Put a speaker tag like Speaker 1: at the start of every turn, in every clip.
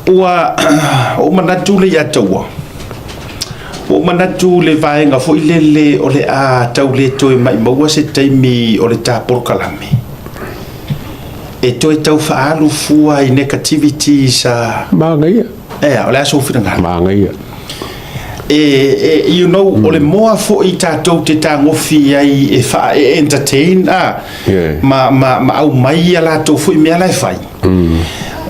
Speaker 1: o manatu le ya taua o manatu le vaenga fo ilele o le a tau le toi mai maua se taimi o le tāporo kalame e toi tau whaalu fua i negativity sa
Speaker 2: mangaia
Speaker 1: o le aso whiranga
Speaker 2: mangaia
Speaker 1: you know o le moa fo i tātou te tā ngofi ai e wha e entertain ma au mai ala tau fo i mea lai whai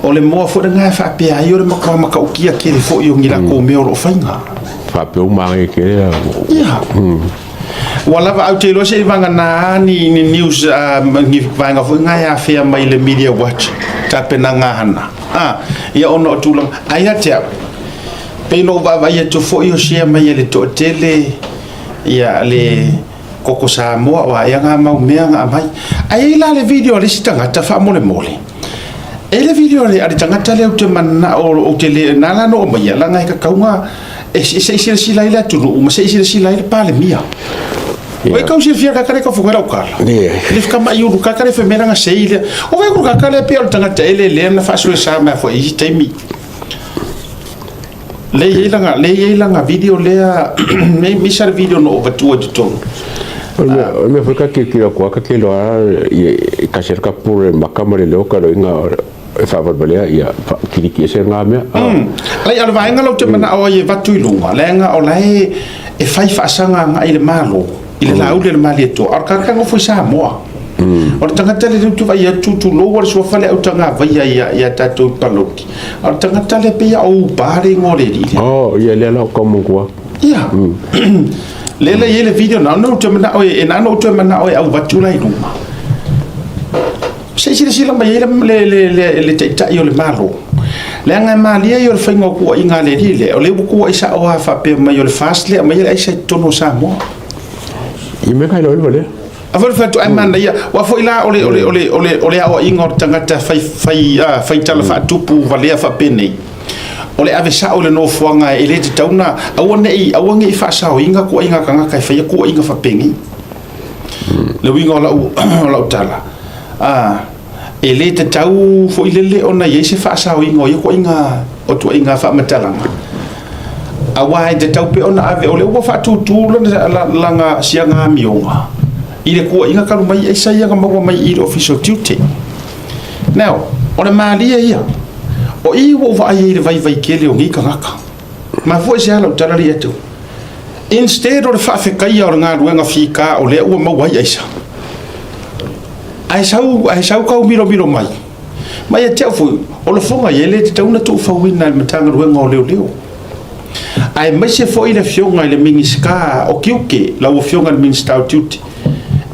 Speaker 1: o le moa fo ngā whapea ai o le maka ukia kere fo i o ngira ko mea o lo whainga
Speaker 2: whapea mangai kere
Speaker 1: wala au te lo se vanga na ni news ngi vanga fo ngai a fea mai le media watch ta pena ngana ia ono tulang aia te peno va ia to fo io sia mai le to tele ia le koko sa mo wa ia nga mau mea nga mai ai la le video le sitanga ta fa mole mole e le video le ari tanga tale o te mana o tele na la no mai la ngai ka kaunga e se sila ila tu ma se sila ila pa le mia o e kausi fia ka kare ka fuera o kala le fika mai u ka kare fe mera nga se ile o vai ku ka kale pe o tanga tele le na fa so sa ma fo i temi le ilanga video le me share video no over to
Speaker 2: me foi ka ke ko ka ke lo e ka cerca por makamare le o ka inga e fa balea ia ki se nga me
Speaker 1: ai ala vai nga lo te mana o ye vatu lunga le nga o lai e fai fa sanga nga ile malo ile la ule mali to ar ka ngo foi sa mo o tanga tele tu vai tu lo war so fale o tanga vai ia tatu paloki o tanga tele pe o bare ngore ri
Speaker 2: ia le la como kwa
Speaker 1: ia le ye le video na no te mana o e na no te mana o au vatu lai lunga se sila mai le te io le malo le nga mali io le faingo ko inga le rile o le buku isa o fa pe mai le fast le mai le isa tono sa mo
Speaker 2: i me kai lo le
Speaker 1: avol fa tu amanda ia wa fo ila ole o ingor tangata fai tala fa tupu valea fa pene ole ave sa ole no fuanga ele te tauna awone I fa sa o inga ko inga kanga kai fa ko inga fa pengi le wingo la tala ele te tau fo ilele ona ye se fa sa o inga ko inga o tu inga fa matalanga awai te tau pe ona ave ole wo fa tu langa sianga mionga ile ko inga kalu mai isa ia ka mawa mai I official duty now ona malia ia o I wo va ai vai kele o ngi kangaka ma fo se ala tala ri etu instead o fa fe kai o nga ruenga fika o le o mawa isa ai sau ka miro mai te fo o le fonga ele te tauna tu fa wina le matanga ruenga o leo ai mai se fo ile fionga le mingiska o kiuke la o fionga le minista duty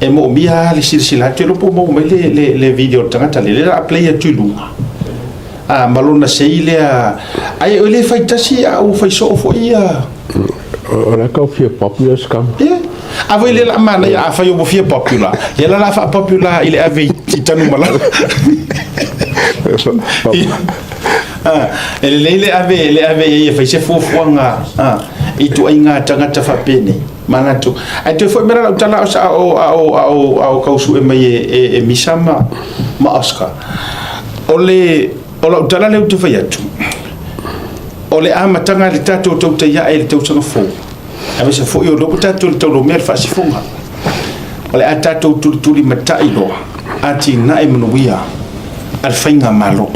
Speaker 1: e mo mia le silsila te lo po mo le video tangata le la play tu lunga malona seile ai o le fai tasi o fai so fo ia
Speaker 2: ora ka fie popular scam
Speaker 1: a voi le la mana a fai o fie popular le la fa popular ile ave titanu mala le ave e fai se fo fuanga I tu inga tangata fa pene mana tu ai tu foi mera tala o kausu e mai e misama ma aska ole tala le tu fai atu ole ama tanga le tato to te ya ele to sanga fo ave se fo yo lo tato to lo mer fa si fonga ole atato tu mata ilo ati na e mnuia al fainga malo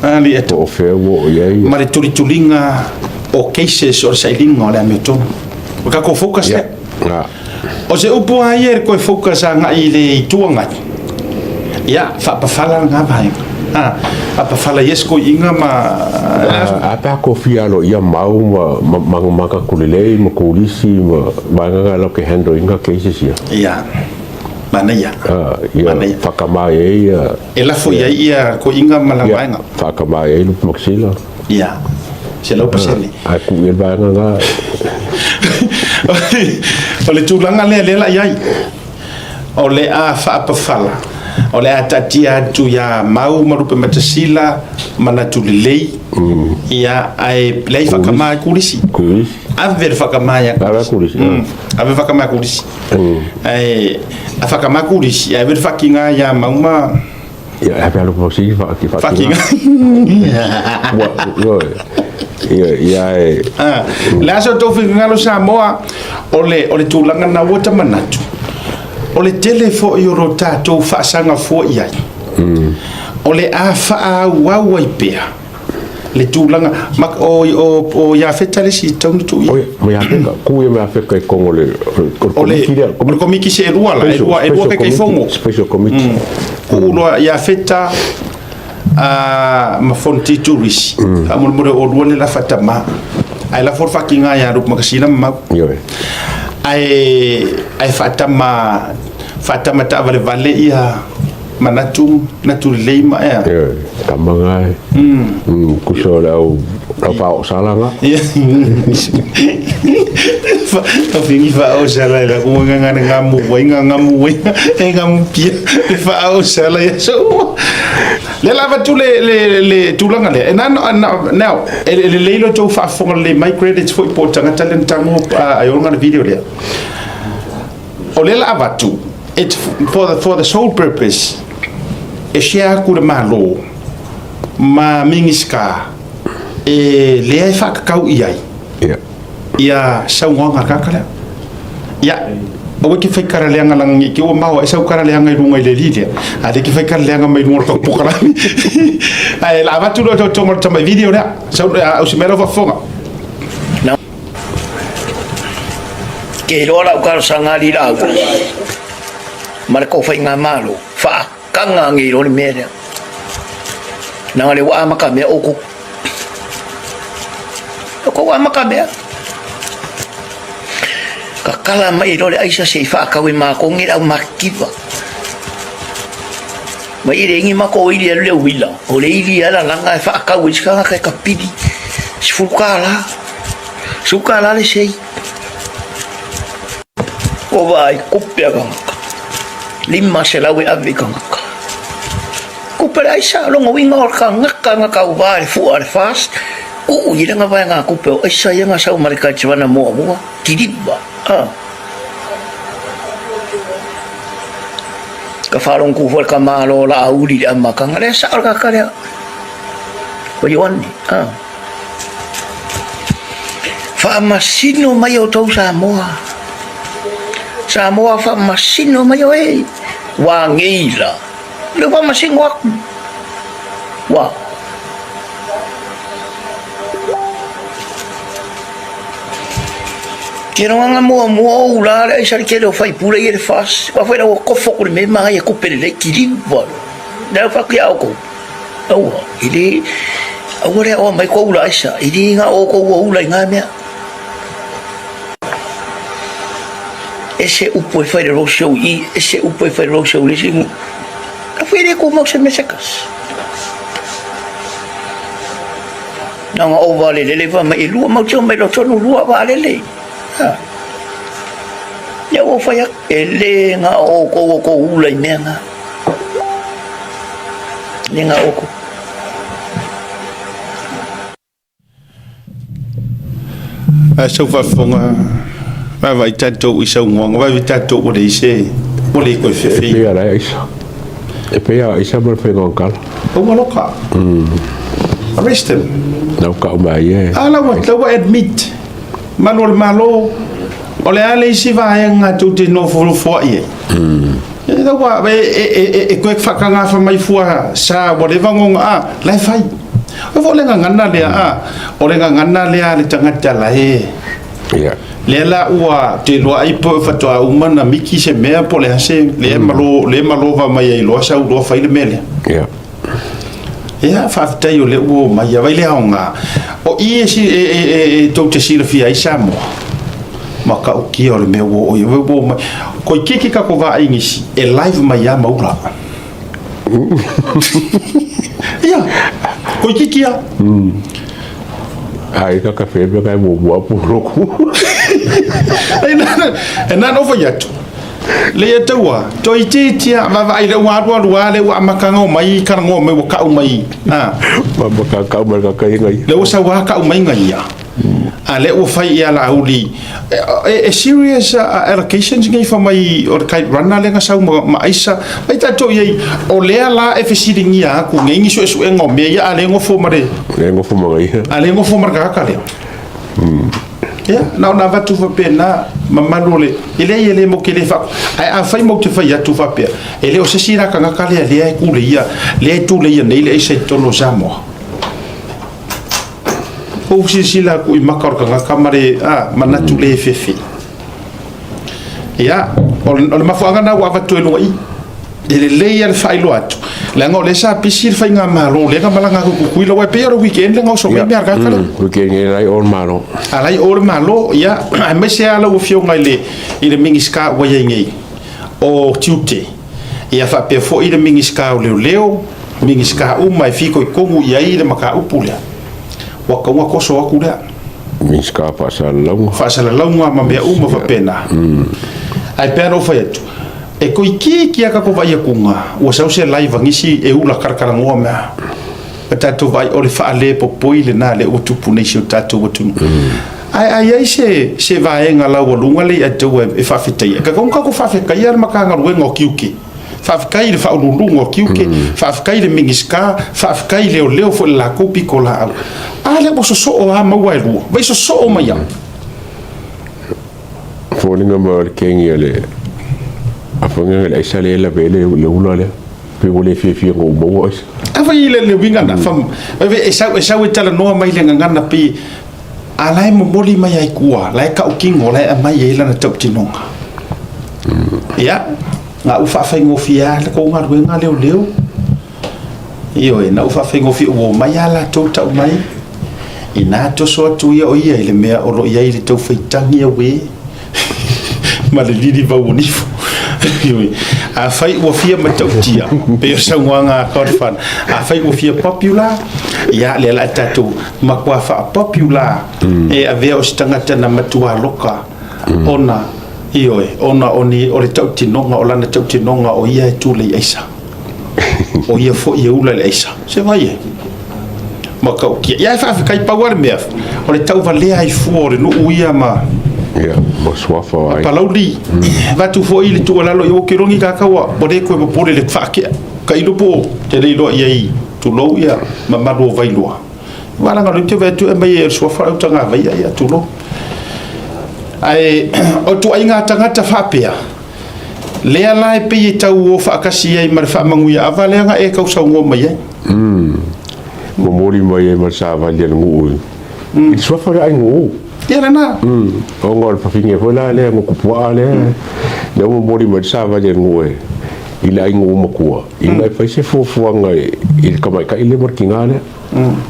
Speaker 1: ali eto
Speaker 2: fe wo ye
Speaker 1: mare tulinga o cases o sailinga o le ameto o ka ko focus le o se upo ayer ko focus nga I le tuanga ya fa pa fala nga vai pa fala yes ko inga ma
Speaker 2: apa ko fialo ia mau ma ka kulele ma kulisi ma nga lo ke handle inga cases
Speaker 1: ya mana ya
Speaker 2: fakamai
Speaker 1: ela foi ia ko inga malanga
Speaker 2: fakamai lu maxila
Speaker 1: ya se lo pasele
Speaker 2: aku ia banga
Speaker 1: ole tu langa le la yai ole a fa pa fala ole atatia tu ya mau marupe matasila mana tu lei ia ai lei fakamai kulisi ave fakamai
Speaker 2: kulisi
Speaker 1: ave fakamai kulisi ai a fakamai kulisi ave fakinga ya mauma
Speaker 2: ya apa lu posisi
Speaker 1: fucking la so to fi ngalo Samoa ole tulanga na wota manatu ole telefo euro tato fa sanga fo ia ole a fa wa pea le tulanga mak o ya feta le si tau tu
Speaker 2: o ya peka ku ya feka e kongo le
Speaker 1: ole komiki se rua la rua ke fongo
Speaker 2: special committee
Speaker 1: ku lo ya feta ma fonti tourist amul mo o rua le la fata ma ai la for fucking ya rup makasina ma
Speaker 2: yo
Speaker 1: ai fata ma ta vale ia manatu lei ma ya
Speaker 2: kamangai kusola au pa salanga
Speaker 1: fa fingi fa o sala la ko ngamu ngamu pia fa o sala ya so le lava tu le tulanga le now le leilo to fa fonga le my credits for important talent tango ayonga video le o le lava tu it's for the sole purpose e share ku malo ma mingiska le ai fa kau iai ia saunga kakala ia o ki fai kara leanga lang ki o mau e sau kara leanga i runga i le lidia a de ki fai kara leanga mai runga to pukara ai la vatu lo to mo tama video la sau o si mero fa fonga
Speaker 3: ke lo la ka sanga li la marco fai nga malo fa kanga ngi lo ni mere na le wa maka me oku ko wa maka me kakala mai Ova Le Aisa se fa ka we ma ko ngira makiva mai rengi ma ko ili le wila o le ili ala langa fa ka we ska ka kapidi sukala le sei o vai kupia ka lima se la we ave ka kupera Aisa lo ngo winga ka ngaka vai fu ar fast o ira nga vai nga kupeo Aisa nga sa marika chwana mo kiriba ka farong ku for ka malo la auli amma ka ngare sa ka kare wani fa masino mayo to Samoa fa masino mayo wa ngila le fa masingo wa Kero nga mo ula la isa kero fai pula ye fas wa foi o kofo ko me ma ye ko pele kiriva da fa ki auko ili agora o mai ko ula isa ili nga o ko ula nga me ese upo fai ro show i ese upo fai ro show le singu ka foi ko mo se me secas na nga o vale le va mai lu mo cho mai lo cho no lu vale le ya o fa ya ele nga o ko ula menga ninga o ko
Speaker 1: so fa fonga vai tanto isa ngong vai tanto o le se o le ko fe
Speaker 2: pe ala Aisa e pe Aisa mo fe ngokal
Speaker 1: o mo loka arrest him
Speaker 2: no ka mai
Speaker 1: ala wa admit malo o le ale si vai nga tu te no fo ie da wa e ko fa kanga fa mai fua sa bo le vangonga la fai o vo le ngana le o le ngana le tanga tala le la ua te lo ai po fa to umana miki se me po le se le malo va mai lo sa lo fa ile mele fa tai o le o mai vai le honga o i si to te sila fi ai samo maka o ki o le me o ko kiki ka ko va ingisi e live mai ya maula ko kiki ya
Speaker 2: ai ka fe be ka mo pu roku
Speaker 1: na no fa yatu le tawa to ititia va ile wa le wa makanga mai kan ngo me ka mai
Speaker 2: ka ngai
Speaker 1: le o sa wa ka mai ngai ya ale o fai ia la auli serious allocations ngai fa mai o kai rana le nga sau ma aisa mai tato ye o le la e fesiringi a ku ngai ngi so e ngome ia ale ngofo mare
Speaker 2: le ngofo mai
Speaker 1: ale ngofo marka ka le ya na vatu fa pena mamanole ele mo ke le fa a fai mo te fai atu fa pe ele o se sira ka nga ka le e ku le ia le tu le ia nei le se tono samo o sila ku i makar ka kamare manatu le fefe ya o mafuanga na wa fatu elo i ele le ia fa ilo atu la ngole sa pisir fa nga malo le nga malanga ku ku ilo wa pe ro weekend le nga so me arka kala
Speaker 2: weekend ai or malo
Speaker 1: alai or malo ya me se ala o fio ngai le mingiska wa ye ngai o tiute ia fa pe fo ile mingiska o leo mingiska o mai fiko kongu ia ile maka upula waka wako so akura
Speaker 2: minska fa sala
Speaker 1: longa ma me uma fa pena ai pero fa yetu e ko iki ka ko vai kunga o sa se live ngisi e ula karkara ngoma tatu vai o le fa le popoile na le utupu nei so tatu utu ai se vai ngala o lunga le atu e fa fitai ka ko fa fe kai ar makanga ngo kiuki fa kai le fa lunga kiuki fa kai le mingiska fa kai le leo fo la kopi kola ale bo so o ha mawai lu vai so o mai
Speaker 2: falling over king ele afonga le sale la bele le ula le pe vole fi ngo bo
Speaker 1: ava ile le winga na fam e sa tala no mai le ngana pe alai mo moli mai ai kua lai ka ukingo lai mai ele na top tinonga ya nga ufa fa ngo fia le ko ngar wenga leo io e na ufa fa ngo fi o mai ala tota mai ina to so tu ia o ia ile mea o lo ia ile tau faitangi we ma le lidi va bonifo a fai o fia matautia pe sa nganga korfan a fai o fia popular ia le la tatu ma kwa fa popular e ave o stangata na matua loka ona io e ona oni o le tauti nonga o lana tauti nonga o ia tu le aisa o ia fo ia ula le aisa se vai maka ki ya fa kai power me o le tau vale ai fuore no uia ma
Speaker 2: ya mo swafa ai
Speaker 1: palauli va tu fo ile tu la lo yo ki rongi ka wa bode ko po le fa ki kai lo po te le lo ia tu lo ia ma ma do vai lo wala nga te va tu e mai swafa o tanga vai ia tu lo ai o tu ai nga tanga ta fa pe le ala e pe tau o fa kasi ai ma fa mangu ia avale nga e ka sa ngo mai
Speaker 2: mo mori mai ma sa va le ngu i so fa ai ngu
Speaker 1: era na
Speaker 2: o ngol fa finge vola le mo ku po le le mo mori ma sa va le ngu i la ngu mo ku i mai fa se fo nga i ka mai ka ile mo kinga le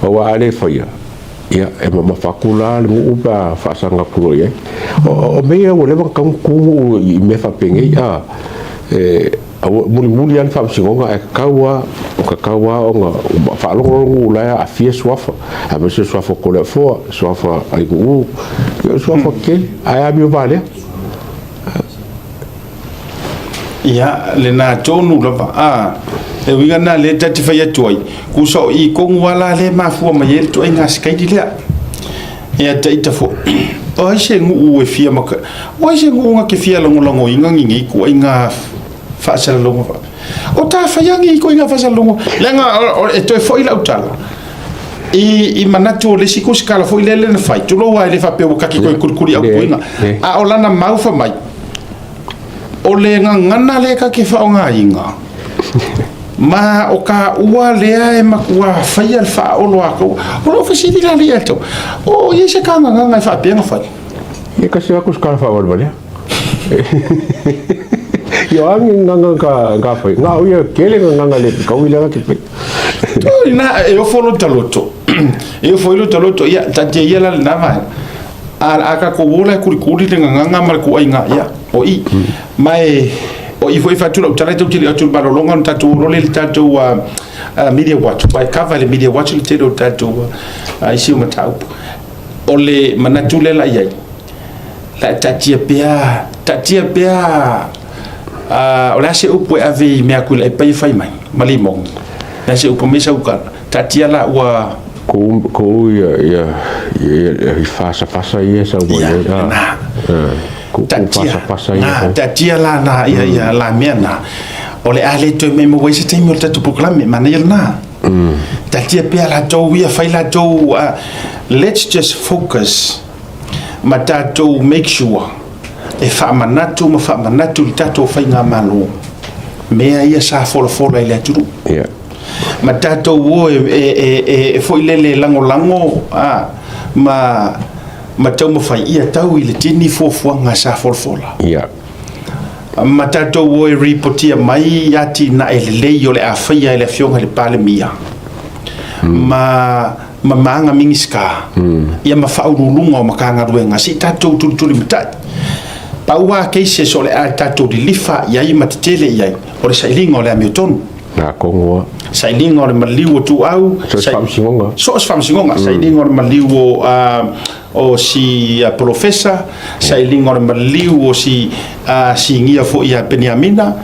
Speaker 2: o wa ale fa ia e ma fa kula le ngu pa fa sa nga ku ye o me o le ka ku i me fa penge muli an fa singonga e kaua o nga fa longo la a fie swafa a me se swafa ko le fo swafa ai ku swafa ke ai mi vale
Speaker 1: ya le na tonu la e winga na le tati fa yatoi ku so i ko wala le ma fu ma yel to inga skai di le ya taita fo o se ngu e fia maka o se ngu nga ke fia longo inga ngi ku inga fa sa longo o ta fa yangi ko inga fa sa longo lenga e to foi la utala i manatu le siko skala foi le na fai tu lo wa le fa pe o kaki ko kurkuri au inga a o lana mau fa mai o le ngana le ka ke fa nga inga ma o ka ua lea e makua fai al fa o loa ko o lo fasi di la lea to o ye se ka nga fa pe nga fai
Speaker 2: e ka se aku skala fa o vale yo ang nga fai nga o ye kele nga le ka o ile ka pe
Speaker 1: to ina e o folo taloto e o folo taloto ya ta je yela na ma aka ko wola kuri nga mar ko inga ya o i mai o i foi fatula o tala tau tili atu balolonga o tatu role tatu media watch by cover le media watch le tero tatu i si uma tau o le manatule la iai la tatia pea o la se upo ave me akula e pai fai mai malimong la se upo mesa uka tatia la wa
Speaker 2: ko ya fasa ia sa mo ko fasa ia
Speaker 1: tatia la na ia la mena ole ale to me mo wese te mo tatu program mana na tatia pe la to ia faila to let's just focus mata to make sure e fa manatu ma fa manatu tato fainga malo mea ia sa fola ile turu ma tato wo e foi lele lango ma tau mo fai ia tau ile tini fofuanga sa fola ma tato wo e reportia mai yati na ele yo le afia ile fionga le pale mia ma manga mingiska ia ma fa ulunga o makanga ruenga si tato tuli mata paua keise so le tato di lifa ia matele ia o le sailinga o le amiotonu
Speaker 2: na kongo
Speaker 1: sailinga o le maliu tu au so famsingonga sailinga o le maliu o si profesa sailinga o le maliu o si singia fo ia Beniamina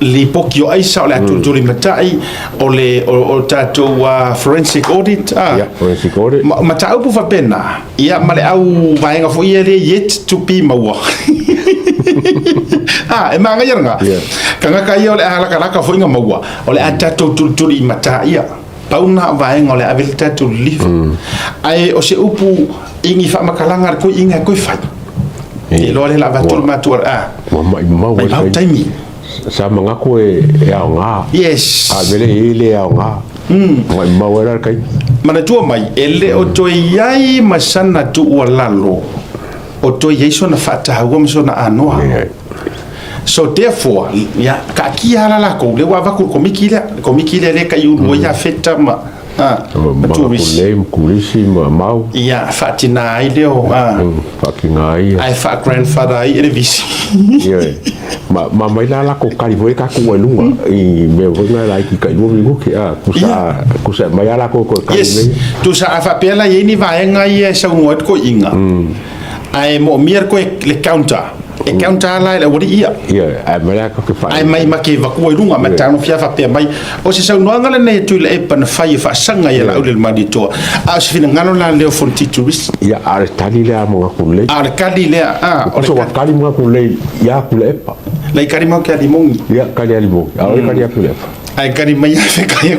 Speaker 2: li pokio
Speaker 1: aisa o le atutuli matai o tato forensic audit
Speaker 2: forensic audit
Speaker 1: mata upu fa pena ia male au vaenga fo ia le yet to be maua e manga yeranga kanga kai ole ala kala fo inga maua ole atato tultuli mata ia pauna vaenga ole avilta to live ai o se upu ingi fa makalanga ko inga ko fai e lo le la vatul matur
Speaker 2: mai
Speaker 1: taimi
Speaker 2: sa manga ko e nga
Speaker 1: yes
Speaker 2: vele ile nga mai mawera kai
Speaker 1: mana tu mai ele o to yai masana tu walalo o to yeso na fata wa msona anoa so therefore ya ka kia la ko le wa ku komikile le kai u ya feta ma
Speaker 2: tu kulisi mau
Speaker 1: ya fatina ideo
Speaker 2: fucking ai
Speaker 1: fa grandfather ai revisi
Speaker 2: ma mai la ko kali voi ka ku lunga i me vonga la ki kai wo ki kusa mai la ko kali
Speaker 1: tu sa fa pela ye ni va ngai sa ngot ko inga ai mo mier ko le counter e counter la le wori ia
Speaker 2: ai mai ko fa
Speaker 1: ai mai ma ke va ko lunga ma tanu fia fa pe mai o se sa no ngala ne tu le pa na fa fa sanga ia la le madito a se fina ngalo la le fonti tourist
Speaker 2: ia ar tali le mo ko le
Speaker 1: ar kali le
Speaker 2: o so kali mo ko le ya ku le pa
Speaker 1: le kali mo ke ali mongi
Speaker 2: ia kali ali mo a o kali ku le
Speaker 1: ai kali mai fa kai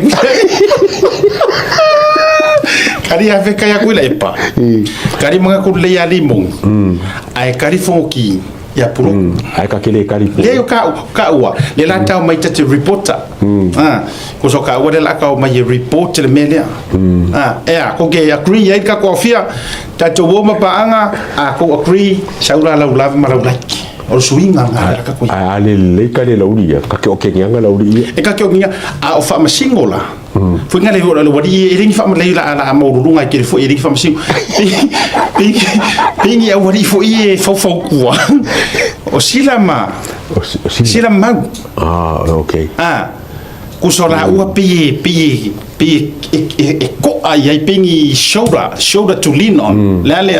Speaker 1: kari ave kaya ku le pa kari mga ku le ali mong ai kari foki ya puro
Speaker 2: ai ka kele kari
Speaker 1: le ka wa le la tau mai te reporter ko so ka wa le la ka mai report le media ko ke agree ai ka ko fia ta to wo ma pa anga ko agree saura la lava ma la like o suinga nga ka ko
Speaker 2: le ka le lauria ka ke o ke nga lauria
Speaker 1: e ka ke o nga o fa ma singola foi ngale o le wadi e ring fa ma le la mo runga ke fo e ring fa ma sing pingi a wadi fo e fo kuwa o sila ma
Speaker 2: okay
Speaker 1: ku so la u pi ko ai pingi shoulder to lean on le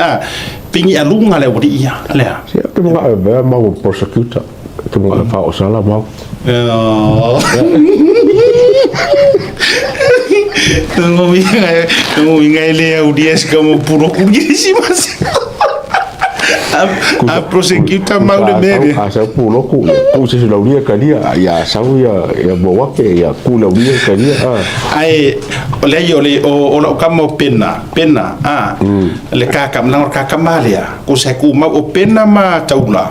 Speaker 1: pingi alunga le wadi ia le
Speaker 2: ke mga ma prosecutor ke mga fa o sala ma
Speaker 1: Tengo minga ele audiência como puro curísimas. A prosecutor mal de media.
Speaker 2: Asa pulo ku se lauria kalia ya sau ya boa ke ya ku lauria kalia
Speaker 1: ai ole o kamo pena le kakam na kakamalia ku se ku ma o pena ma taula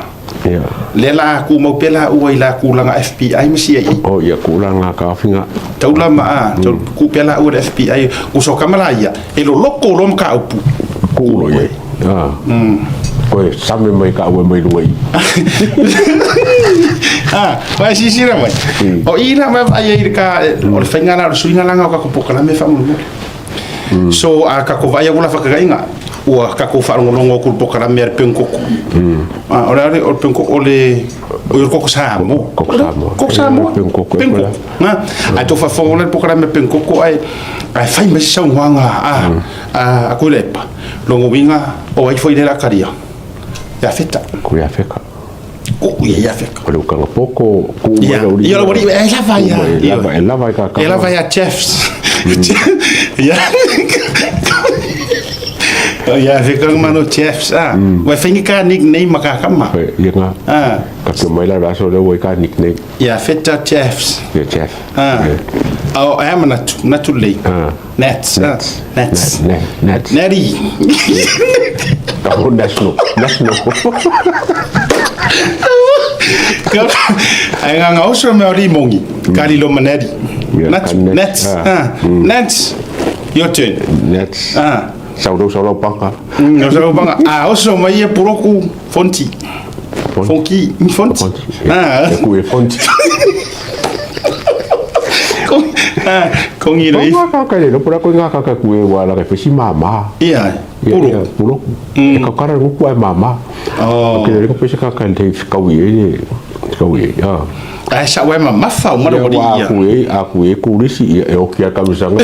Speaker 1: le la ku mo pela u ila ku langa FBI misi ai
Speaker 2: ya ku langa ka finga
Speaker 1: taula ma ku pela u FBI ku so kamala ia e lo loko lo ka upu
Speaker 2: ku lo ye ko sabe mai ka u mai luai
Speaker 1: vai sisira mai o ina ma ai ka o finga na suina langa ka ku pokala me famu so ka ko vai agula fa ka inga ua ka ko fa ngolongo ku pokala mer penkoko ora o penkoko ole o ko samo penkoko na a to fa fo le pokala mer penkoko ai fai me sa nganga a ko le pa longo winga o ai foi de la caria ya feta
Speaker 2: ku ya feka
Speaker 1: ku ya feka
Speaker 2: ko ka poko ku
Speaker 1: ya lo bori la vai
Speaker 2: ka
Speaker 1: ela vai a chefs Ya, fikang mano chefs wa fingi ka nickname makakama.
Speaker 2: Ya nga. Kasi may la raso le way ka nickname.
Speaker 1: Ya, feta chefs.
Speaker 2: Ya chef.
Speaker 1: Oh, I am not too late. Nets. Neri.
Speaker 2: Ako national.
Speaker 1: Ay nga usro me ori mongi. Kali lo maneri. Nets. Nets. Your turn.
Speaker 2: Nets. Sau pangka.
Speaker 1: Sau pangka. Usro mai e puroku fonti. Fonki.
Speaker 2: Ku e fonti.
Speaker 1: Kong iro if.
Speaker 2: Kaka le pura ko nga kaka ku e wala ka pesi mama.
Speaker 1: Iya.
Speaker 2: Puro. E ka kara ku ai mama. Ke le ko pesi kaka le kawi ya.
Speaker 1: Ai sa wa mama fa uma ro ri.
Speaker 2: Aku e ku risi e o kia ka misanga.